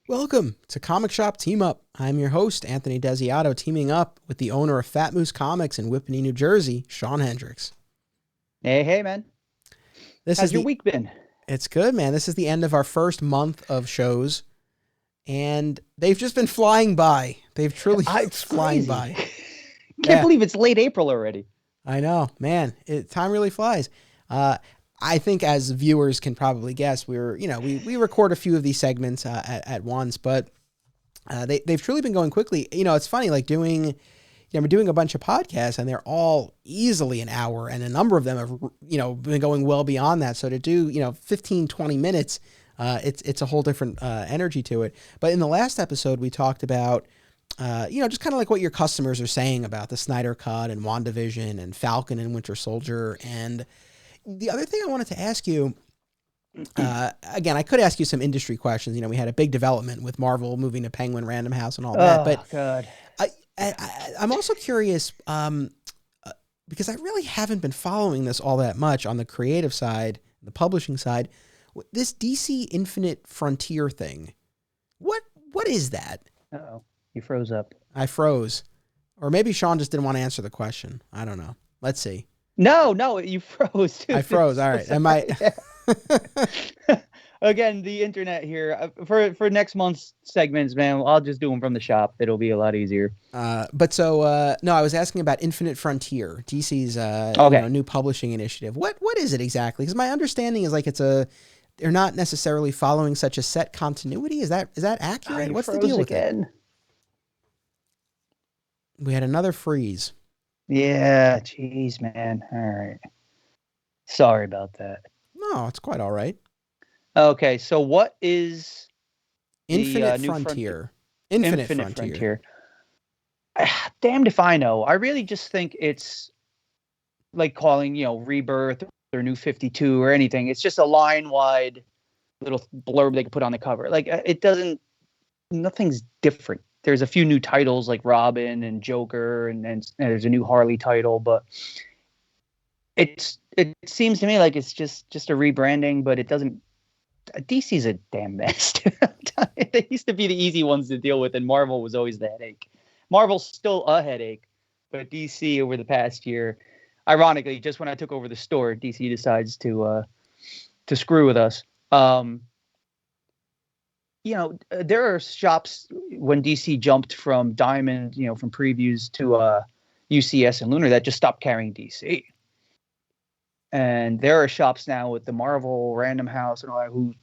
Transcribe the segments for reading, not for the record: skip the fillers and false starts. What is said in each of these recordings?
Welcome to Comic Shop Team Up. I'm your host, Anthony Desiato, teaming up with the owner of Fat Moose Comics in Whippany, New Jersey, Shawn Hendricks. Hey, man. How's your week been? It's good, man. This is the end of our first month of shows, and they've just been flying by. They've truly flying by. Can't believe it's late April already. I know, man. Time really flies. I think, as viewers can probably guess, we record a few of these segments at once, but they've truly been going quickly. You know, it's funny, like we're doing a bunch of podcasts, and they're all easily an hour, and a number of them have, been going well beyond that. So to do, 15, 20 minutes, it's a whole different energy to it. But in the last episode, we talked about, just kind of like what your customers are saying about the Snyder Cut and WandaVision and Falcon and Winter Soldier. And the other thing I wanted to ask you, again, I could ask you some industry questions. We had a big development with Marvel moving to Penguin Random House and all that. But God. I'm also curious, because I really haven't been following this all that much on the creative side, the publishing side. This DC Infinite Frontier thing, what is that? Uh-oh, you froze up. I froze. Or maybe Shawn just didn't want to answer the question. I don't know. Let's see. No, you froze. I froze. All right. Am I... Again, the internet here. For next month's segments, man, I'll just do them from the shop. It'll be a lot easier. No, I was asking about Infinite Frontier, DC's new publishing initiative. What is it exactly? Because my understanding is like they're not necessarily following such a set continuity. Is that accurate? What's the deal with it? We had another freeze. Yeah, jeez, man. All right. Sorry about that. No, it's quite all right. Okay, so what is Infinite Frontier? Infinite Frontier. Damned if I know. I really just think it's like calling, Rebirth or New 52 or anything. It's just a line-wide little blurb they can put on the cover. Like, nothing's different. There's a few new titles like Robin and Joker, and there's a new Harley title, but it seems to me like it's just a rebranding, but it doesn't. DC's a damn mess. They used to be the easy ones to deal with, and Marvel was always the headache. Marvel's still a headache, but DC over the past year, ironically, just when I took over the store, DC decides to screw with us. There are shops when DC jumped from Diamond, from previews to UCS and Lunar that just stopped carrying DC. And there are shops now with the Marvel Random House and all that, who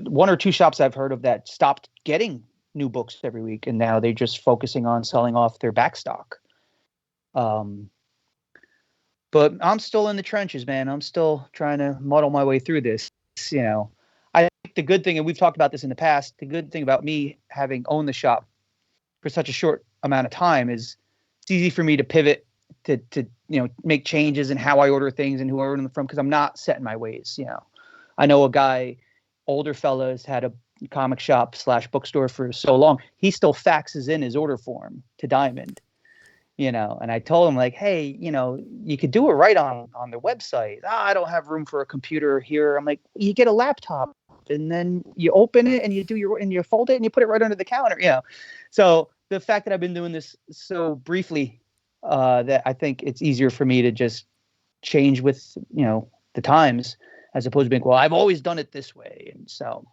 one or two shops I've heard of that stopped getting new books every week, and now they're just focusing on selling off their back stock. But I'm still in the trenches, man. I'm still trying to muddle my way through this. I think the good thing, and we've talked about this in the past, the good thing about me having owned the shop for such a short amount of time is it's easy for me to pivot to make changes in how I order things and who I order them from, because I'm not set in my ways. I know a guy, older fella, has had a comic shop / bookstore for so long, he still faxes in his order form to Diamond. And I told him, like, hey, you could do it right on their website. I don't have room for a computer here. I'm like, you get a laptop and then you open it and you fold it and you put it right under the counter. So the fact that I've been doing this so briefly, that I think it's easier for me to just change with, the times, as opposed to being, well, I've always done it this way. And so,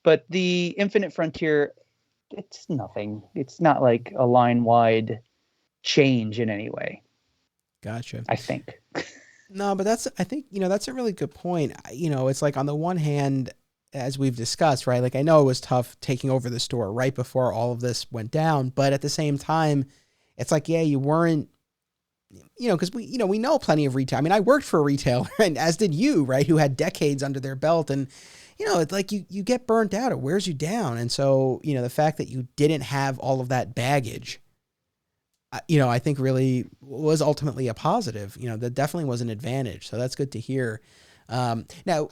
but the Infinite Frontier, it's nothing. It's not like a line-wide change in any way. Gotcha. I think. No, but that's a really good point. It's like, on the one hand, as we've discussed, right? Like, I know it was tough taking over the store right before all of this went down, but at the same time, it's like, yeah, you weren't, because we know plenty of retail. I mean, I worked for a retailer, and as did you, right? Who had decades under their belt, and it's like you get burnt out. It wears you down, and so the fact that you didn't have all of that baggage, I think really was ultimately a positive. That definitely was an advantage. So that's good to hear. Now,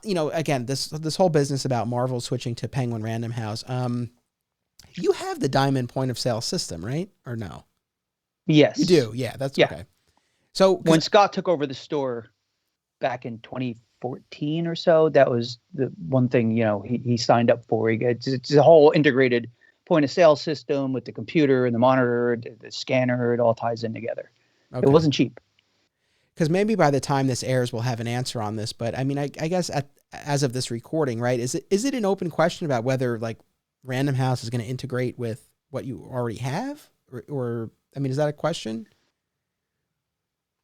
again, this whole business about Marvel switching to Penguin Random House. You have the Diamond point of sale system, right? Or no? Yes. You do. Yeah, that's okay. So when Scott took over the store back in 2015, 2014 or so. That was the one thing, he signed up for. It's a whole integrated point of sale system with the computer and the monitor, the scanner. It all ties in together. It Okay. wasn't cheap. Because maybe by the time this airs, we'll have an answer on this. But I mean, I guess as of this recording, right? Is it an open question about whether like Random House is going to integrate with what you already have, or I mean, is that a question?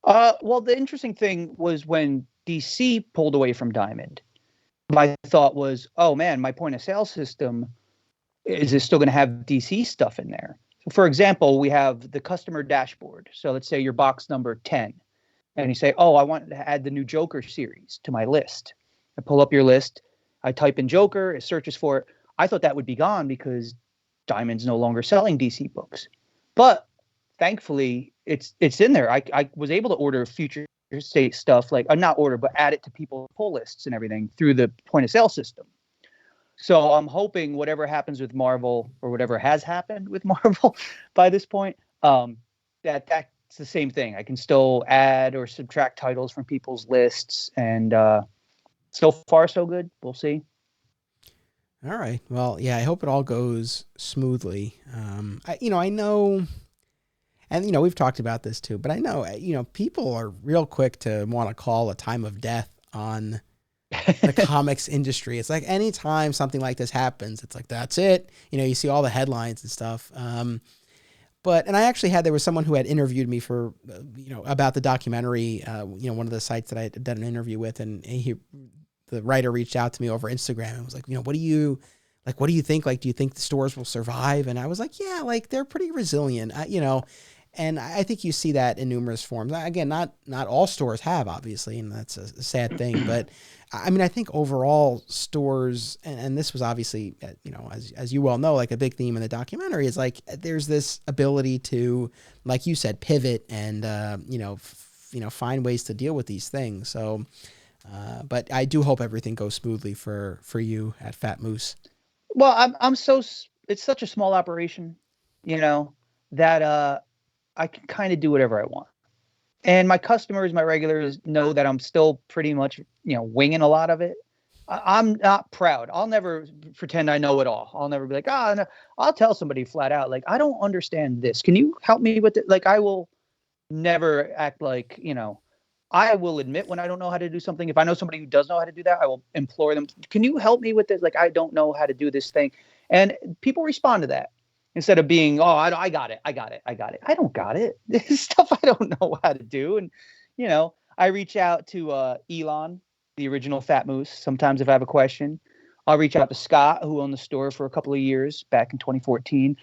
Well, the interesting thing was when DC pulled away from Diamond. My thought was, oh man, my point of sale system, is it still going to have DC stuff in there? So for example, we have the customer dashboard. So let's say your box number 10, and you say, oh, I want to add the new Joker series to my list. I pull up your list. I type in Joker. It searches for it. I thought that would be gone because Diamond's no longer selling DC books. But thankfully, it's in there. I was able to order future state stuff, like not order, but add it to people's pull lists and everything through the point of sale system. So I'm hoping whatever happens with Marvel, or whatever has happened with Marvel by this point, that's the same thing. I can still add or subtract titles from people's lists, and so far so good. We'll see. All right. Well, yeah, I hope it all goes smoothly. I know, and we've talked about this too, but I know, people are real quick to want to call a time of death on the comics industry. It's like anytime something like this happens, it's like, that's it. You see all the headlines and stuff. And I actually there was someone who had interviewed me for, about the documentary, one of the sites that I had done an interview with, and the writer reached out to me over Instagram and was like, what do you think? Like, do you think the stores will survive? And I was like, yeah, like they're pretty resilient, and I think you see that in numerous forms. Again, not all stores have, obviously, and that's a sad thing. But I mean, I think overall stores, and this was obviously, as you well know, like a big theme in the documentary is like there's this ability to, like you said, pivot and find ways to deal with these things. So, but I do hope everything goes smoothly for you at Fat Moose. Well, it's such a small operation, that I can kind of do whatever I want. And my customers, my regulars know that I'm still pretty much, winging a lot of it. I'm not proud. I'll never pretend I know it all. I'll never be like, no. I'll tell somebody flat out, like, I don't understand this. Can you help me with it? Like, I will never act like, I will admit when I don't know how to do something. If I know somebody who does know how to do that, I will implore them, can you help me with this? Like, I don't know how to do this thing. And people respond to that. Instead of being, I got it. I don't got it. This stuff I don't know how to do. And, I reach out to Elon, the original Fat Moose. Sometimes if I have a question, I'll reach out to Scott, who owned the store for a couple of years back in 2014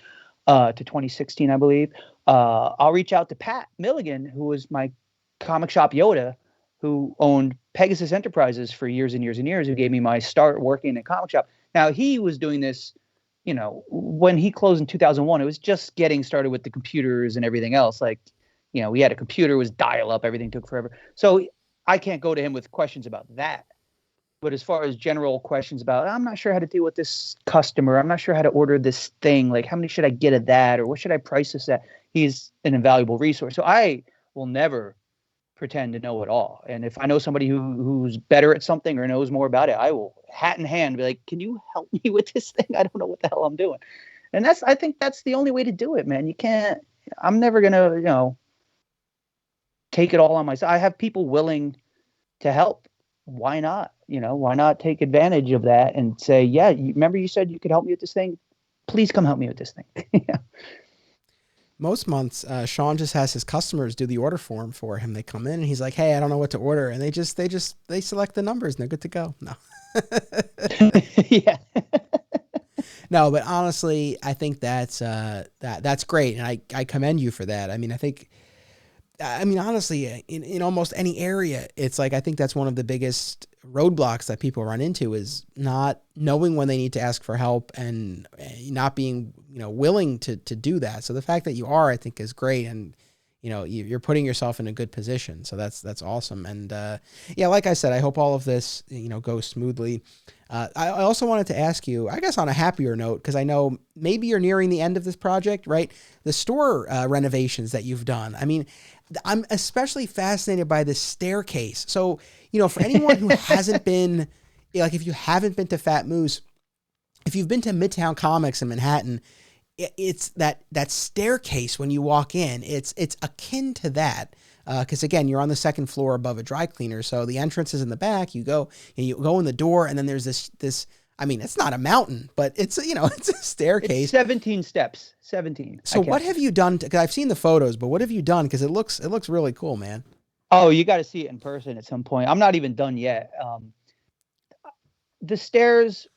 to 2016, I believe. I'll reach out to Pat Milligan, who was my comic shop Yoda, who owned Pegasus Enterprises for years and years and years, who gave me my start working in a comic shop. Now, he was doing this, when he closed in 2001, it was just getting started with the computers and everything else. Like, we had a computer, was dial up, everything took forever. So I can't go to him with questions about that. But as far as general questions about, I'm not sure how to deal with this customer, I'm not sure how to order this thing, like how many should I get of that, or what should I price this at? He's an invaluable resource. So I will never pretend to know it all. And if I know somebody who's better at something or knows more about it, I will hat in hand be like, can you help me with this thing? I don't know what the hell I'm doing. And I think that's the only way to do it, man. You can't, I'm never going to, take it all on myself. I have people willing to help. Why not? Why not take advantage of that and say, yeah, remember you said you could help me with this thing? Please come help me with this thing. Yeah. Most months, Shawn just has his customers do the order form for him. They come in and he's like, hey, I don't know what to order. And they select the numbers and they're good to go. No. Yeah. No, but honestly, I think that's great. And I commend you for that. I mean, honestly, in almost any area, it's like, I think that's one of the biggest roadblocks that people run into is not knowing when they need to ask for help and not being, willing to do that. So the fact that you are, I think, is great. And, you're putting yourself in a good position. So that's awesome. And yeah, like I said, I hope all of this, goes smoothly. I also wanted to ask you, I guess on a happier note, because I know maybe you're nearing the end of this project, right? The store renovations that you've done. I mean, I'm especially fascinated by this staircase. So, for anyone who hasn't been, like if you haven't been to Fat Moose, if you've been to Midtown Comics in Manhattan, it's that staircase when you walk in. It's akin to that because again, you're on the second floor above a dry cleaner, so the entrance is in the back. You go in the door, and then there's this. I mean, it's not a mountain, but it's it's a staircase. It's 17 steps. 17. So what have you done? Because I've seen the photos, but what have you done? Because it looks really cool, man. Oh, you got to see it in person at some point. I'm not even done yet. The stairs.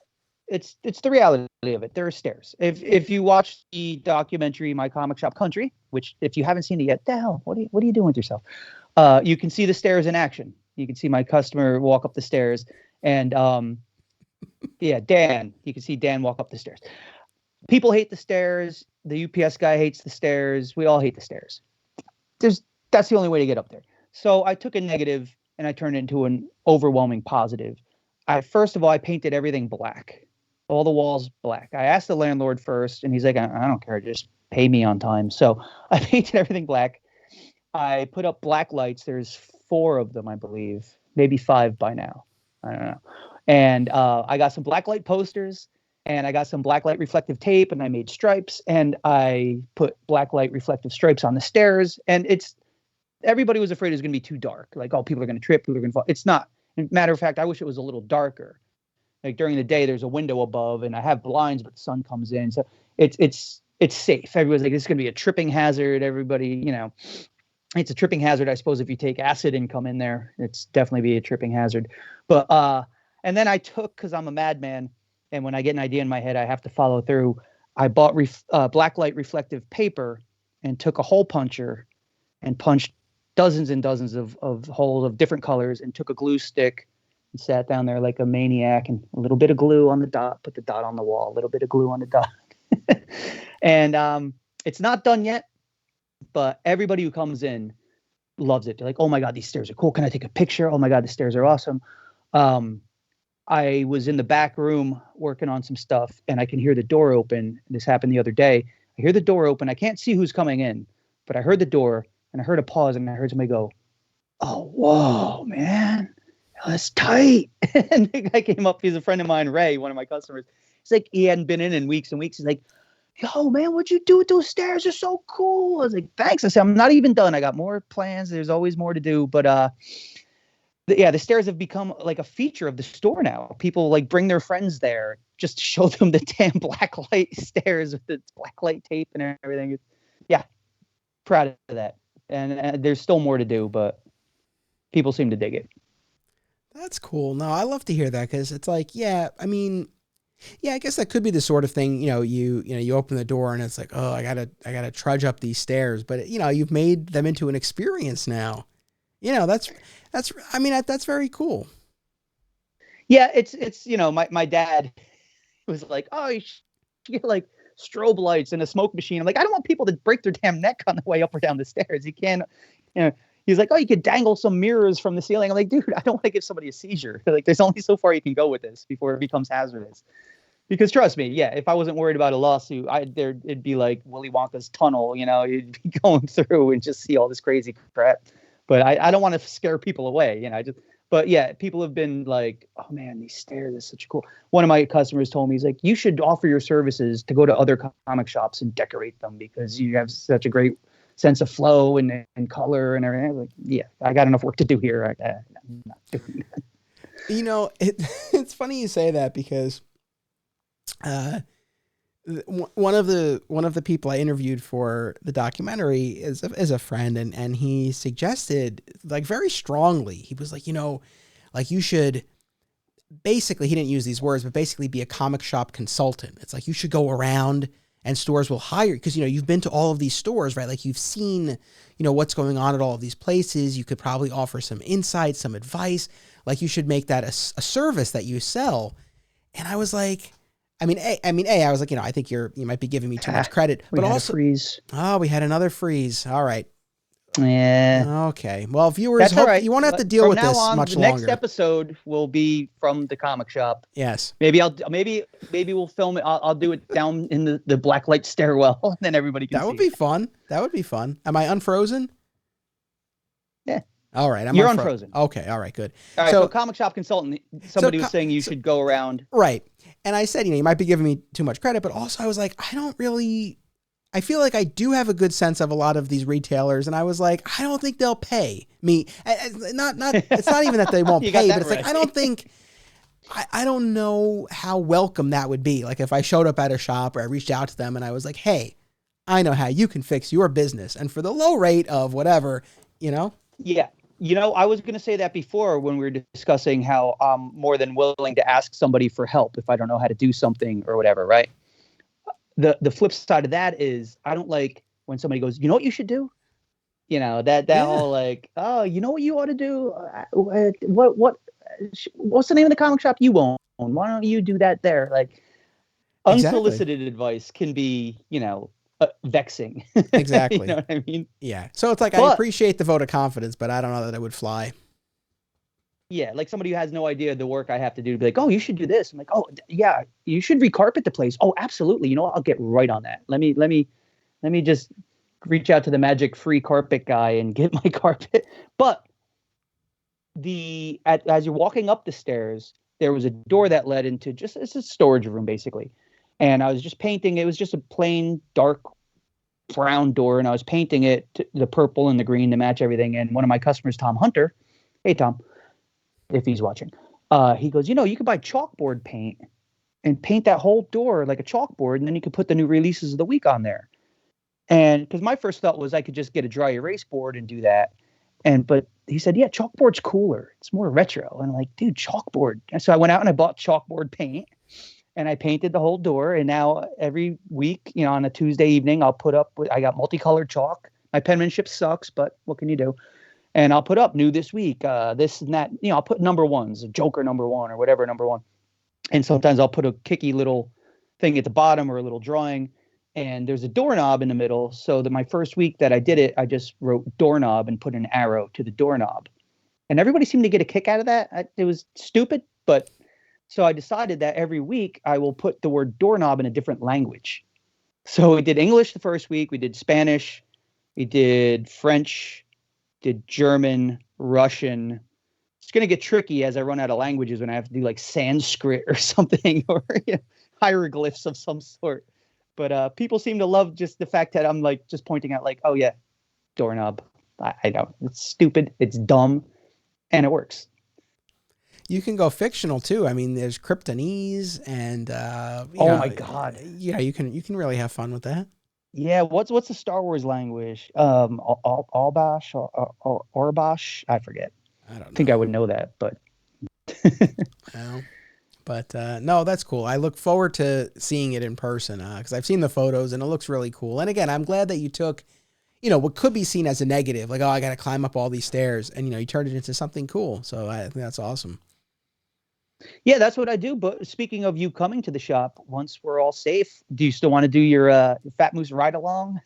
It's the reality of it. There are stairs. If you watch the documentary My Comic Shop Country, which if you haven't seen it yet, the hell, what are you doing with yourself? You can see the stairs in action. You can see my customer walk up the stairs, and yeah, Dan. You can see Dan walk up the stairs. People hate the stairs. The UPS guy hates the stairs. We all hate the stairs. That's the only way to get up there. So I took a negative and I turned it into an overwhelming positive. First of all, I painted everything black. All the walls black. I asked the landlord first, and he's like, I don't care, just pay me on time. So I painted everything black. I put up black lights. There's 4 of them, I believe, maybe 5 by now. I don't know. And I got some black light posters, and I got some black light reflective tape, and I made stripes, and I put black light reflective stripes on the stairs. And everybody was afraid it was going to be too dark. Like, oh, people are going to trip, people are going to fall. It's not. Matter of fact, I wish it was a little darker. Like during the day, there's a window above, and I have blinds, but the sun comes in, so it's safe. Everybody's like, this is going to be a tripping hazard. Everybody, it's a tripping hazard. I suppose if you take acid and come in there, it's definitely be a tripping hazard. But and then I took, because I'm a madman, and when I get an idea in my head, I have to follow through. I bought black light reflective paper and took a hole puncher and punched dozens and dozens of holes of different colors, and took a glue stick and sat down there like a maniac, and a little bit of glue on the dot, put the dot on the wall, a little bit of glue on the dot. And it's not done yet, but everybody who comes in loves it. They're like, oh my God, these stairs are cool. Can I take a picture? Oh my God, the stairs are awesome. I was in the back room working on some stuff, and I can hear the door open. This happened the other day. I hear the door open. I can't see who's coming in, but I heard the door, and I heard a pause, and I heard somebody go, oh, whoa, man. That's tight. And the guy came up. He's a friend of mine, Ray, one of my customers. He's like, he hadn't been in weeks and weeks. He's like, yo, man, what'd you do with those stairs? They're so cool. I was like, thanks. I said, I'm not even done. I got more plans. There's always more to do. But the stairs have become like a feature of the store now. People like bring their friends there just to show them the damn black light stairs with the black light tape and everything. Yeah, proud of that. And there's still more to do, but people seem to dig it. That's cool. No, I love to hear that, because it's like, yeah, I mean, yeah, I guess that could be the sort of thing, you open the door and it's like, oh, I gotta trudge up these stairs, but you've made them into an experience now. That's very cool. Yeah, it's my dad was like, oh, you should get like strobe lights and a smoke machine. I'm like, I don't want people to break their damn neck on the way up or down the stairs. You can't, He's like, oh, you could dangle some mirrors from the ceiling. I'm like, dude, I don't want to give somebody a seizure. Like, there's only so far you can go with this before it becomes hazardous. Because trust me, yeah, if I wasn't worried about a lawsuit, it'd be like Willy Wonka's tunnel. You'd be going through and just see all this crazy crap. But I don't want to scare people away. But yeah, people have been like, oh man, these stairs are such cool. One of my customers told me, he's like, you should offer your services to go to other comic shops and decorate them, because you have such a great sense of flow and color and everything. Like, yeah, I got enough work to do here. I'm not doing that. It's funny you say that, because one of the people I interviewed for the documentary is a friend, and he suggested, like, very strongly, he was like, like, you should basically, he didn't use these words, but basically be a comic shop consultant. It's like, you should go around and stores will hire, because, you've been to all of these stores, right? Like, you've seen, what's going on at all of these places. You could probably offer some insight, some advice. Like, you should make that a service that you sell. And I was like, I was like, I think you might be giving me too much credit, but also freeze. Oh, we had another freeze. All right. Yeah. Okay. Well, viewers, That's all hope right. you won't have to deal From with now this on, much the next longer. episode will be from the comic shop. Yes. Maybe we'll film it. I'll do it down in the blacklight stairwell, and then everybody can That would see be it. fun. That would be fun. Am I unfrozen? Yeah. All right. You're unfrozen. Okay. All right. Good. All right. So comic shop consultant. Somebody was saying you should go around. Right. And I said, you might be giving me too much credit, but also I was like, I feel like I do have a good sense of a lot of these retailers, and I was like, I don't think they'll pay me. It's not even that they won't pay, but it's right. Like, I don't think, I don't know how welcome that would be. Like if I showed up at a shop or I reached out to them and I was like, hey, I know how you can fix your business. And for the low rate of whatever, Yeah. I was going to say that before when we were discussing how I'm more than willing to ask somebody for help if I don't know how to do something or whatever, right? The flip side of that is I don't like when somebody goes, you know what you should do? That whole like, oh, you know what you ought to do? What's the name of the comic shop you own? Why don't you do that there? Like unsolicited advice can be, vexing. Exactly. You know what I mean? Yeah. So it's like, I appreciate the vote of confidence, but I don't know that it would fly. Yeah, like somebody who has no idea the work I have to do to be like, oh, you should do this. I'm like, oh, yeah, you should recarpet the place. Oh, absolutely. I'll get right on that. Let me just reach out to the magic free carpet guy and get my carpet. But as you're walking up the stairs, there was a door that led into it's a storage room basically. And I was just painting. It was just a plain dark brown door, and I was painting it to the purple and the green to match everything. And one of my customers, Tom Hunter, hey Tom, if he's watching, he goes, you could buy chalkboard paint and paint that whole door like a chalkboard, and then you could put the new releases of the week on there. And because my first thought was I could just get a dry erase board and do that. But he said, yeah, chalkboard's cooler. It's more retro. And I'm like, dude, chalkboard. And so I went out and I bought chalkboard paint and I painted the whole door. And now every week, on a Tuesday evening, I got multicolored chalk. My penmanship sucks, but what can you do? And I'll put up new this week, this and that. I'll put number ones, a Joker number one or whatever number one. And sometimes I'll put a kicky little thing at the bottom or a little drawing. And there's a doorknob in the middle. So that my first week that I did it, I just wrote doorknob and put an arrow to the doorknob. And everybody seemed to get a kick out of that. It was stupid, but so I decided that every week I will put the word doorknob in a different language. So we did English the first week. We did Spanish. We did French. Did German, Russian. It's going to get tricky as I run out of languages when I have to do like Sanskrit or something or hieroglyphs of some sort. But people seem to love just the fact that I'm like just pointing out like, oh yeah, doorknob. I know it's stupid. It's dumb. And it works. You can go fictional too. I mean, there's Kryptonese and my God. Yeah, you can really have fun with that. Yeah, what's the Star Wars language? Albash or Orbash? I forget. I don't know. I think I would know that, but well, but no, that's cool. I look forward to seeing it in person because I've seen the photos and it looks really cool. And again, I'm glad that you took, what could be seen as a negative, like, oh, I got to climb up all these stairs, and you turned it into something cool. So I think that's awesome. Yeah, that's what I do. But speaking of you coming to the shop, once we're all safe, do you still want to do your Fat Moose ride along?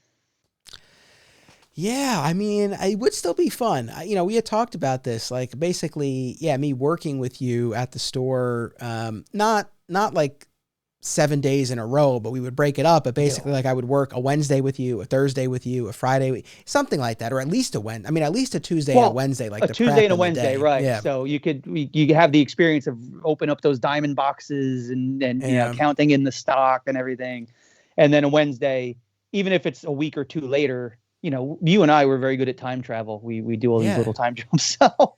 Yeah, I mean, it would still be fun. We had talked about this, like basically, yeah, me working with you at the store, not like 7 days in a row, but we would break it up. But basically, like I would work a Wednesday with you, a Thursday with you, a Friday, something like that, or at least a Wednesday. I mean, at least a Tuesday and a Wednesday, like a Tuesday and a Wednesday, right? Yeah. So you could have the experience of open up those diamond boxes and counting in the stock and everything, and then a Wednesday, even if it's a week or two later. You and I were very good at time travel. We do all these little time jumps. So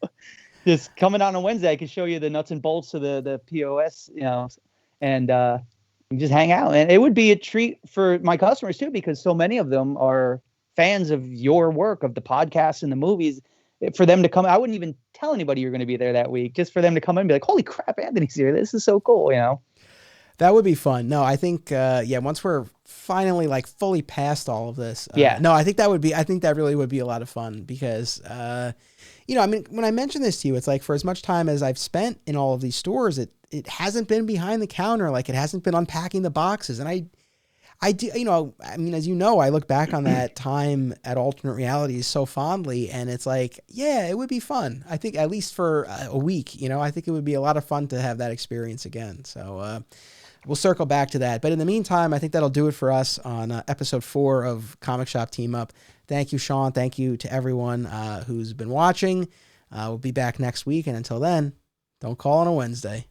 just coming on a Wednesday, I can show you the nuts and bolts of the POS, and you just hang out. And it would be a treat for my customers too, because so many of them are fans of your work, of the podcasts and the movies. For them to come, I wouldn't even tell anybody you're going to be there that week, just for them to come in and be like, holy crap, Anthony's here. This is so cool, That would be fun. No, I think, once we're finally like fully past all of this. No, I think that really would be a lot of fun because, I mean, when I mention this to you, it's like for as much time as I've spent in all of these stores, it hasn't been behind the counter. Like it hasn't been unpacking the boxes. And I do, you know, I mean, as you know, I look back on that time at alternate realities so fondly, and it's like, yeah, it would be fun. I think at least for a week, you know, I think it would be a lot of fun to have that experience again. So we'll circle back to that. But in the meantime, I think that'll do it for us on episode 4 of Comic Shop Team Up. Thank you, Shawn. Thank you to everyone who's been watching. We'll be back next week. And until then, don't call on a Wednesday.